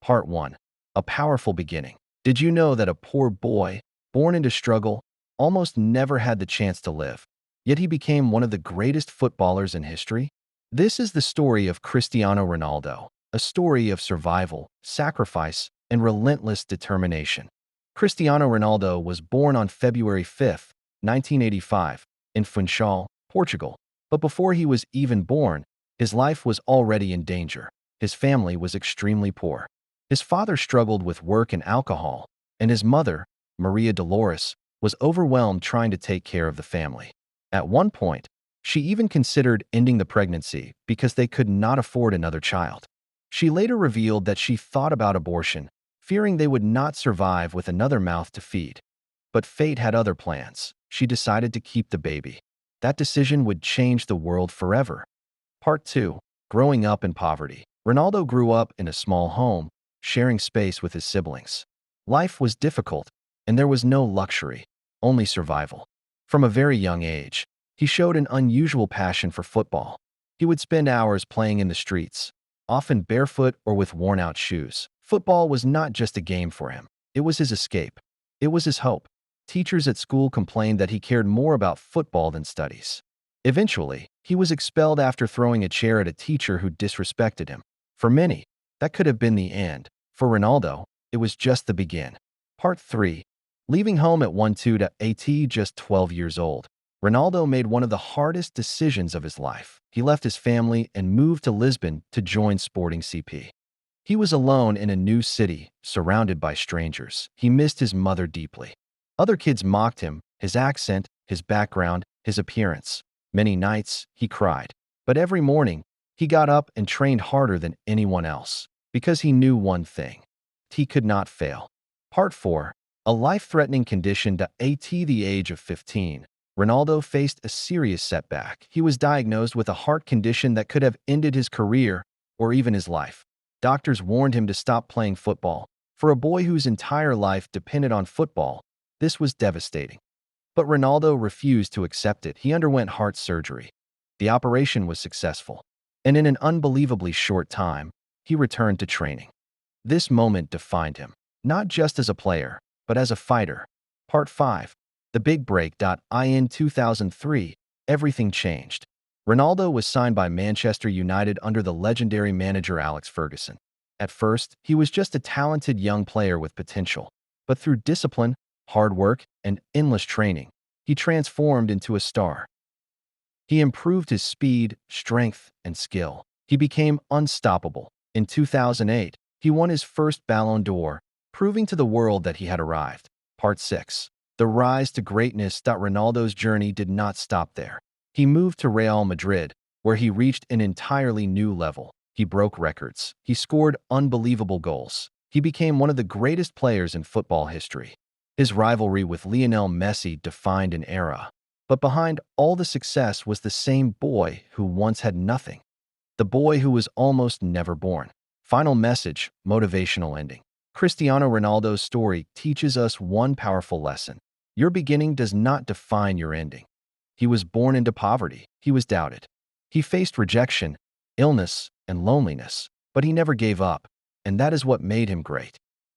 Part 1. A Powerful Beginning. Did you know that a poor boy, born into struggle, almost never had the chance to live? Yet he became one of the greatest footballers in history? This is the story of Cristiano Ronaldo, a story of survival, sacrifice, and relentless determination. Cristiano Ronaldo was born on February 5, 1985, in Funchal, Portugal. But before he was even born, his life was already in danger. His family was extremely poor. His father struggled with work and alcohol, and his mother, Maria Dolores, was overwhelmed trying to take care of the family. At one point, she even considered ending the pregnancy because they could not afford another child. She later revealed that she thought about abortion, fearing they would not survive with another mouth to feed. But fate had other plans. She decided to keep the baby. That decision would change the world forever. Part 2. Growing up in poverty. Ronaldo grew up in a small home, sharing space with his siblings. Life was difficult, and there was no luxury, only survival. From a very young age, he showed an unusual passion for football. He would spend hours playing in the streets, often barefoot or with worn-out shoes. Football was not just a game for him. It was his escape. It was his hope. Teachers at school complained that he cared more about football than studies. Eventually, he was expelled after throwing a chair at a teacher who disrespected him. For many, that could have been the end. For Ronaldo, it was just the begin. Part 3. Leaving home at 12 just 12 years old. Ronaldo made one of the hardest decisions of his life. He left his family and moved to Lisbon to join Sporting CP. He was alone in a new city, surrounded by strangers. He missed his mother deeply. Other kids mocked him, his accent, his background, his appearance. Many nights, he cried. But every morning, he got up and trained harder than anyone else, because he knew one thing: he could not fail. Part 4. A life-threatening condition. At the age of 15, Ronaldo faced a serious setback. He was diagnosed with a heart condition that could have ended his career or even his life. Doctors warned him to stop playing football. For a boy whose entire life depended on football, this was devastating. But Ronaldo refused to accept it. He underwent heart surgery. The operation was successful, and in an unbelievably short time, he returned to training. This moment defined him, not just as a player, but as a fighter. Part 5. The Big Break. In 2003, everything changed. Ronaldo was signed by Manchester United under the legendary manager Alex Ferguson. At first, he was just a talented young player with potential. But through discipline, hard work, and endless training, he transformed into a star. He improved his speed, strength, and skill. He became unstoppable. In 2008, he won his first Ballon d'Or, proving to the world that he had arrived. Part 6. The Rise to Greatness. Ronaldo's journey did not stop there. He moved to Real Madrid, where he reached an entirely new level. He broke records. He scored unbelievable goals. He became one of the greatest players in football history. His rivalry with Lionel Messi defined an era. But behind all the success was the same boy who once had nothing. The boy who was almost never born. Final message, motivational ending. Cristiano Ronaldo's story teaches us one powerful lesson. Your beginning does not define your ending. He was born into poverty. He was doubted. He faced rejection, illness, and loneliness, but he never gave up, and that is what made him great.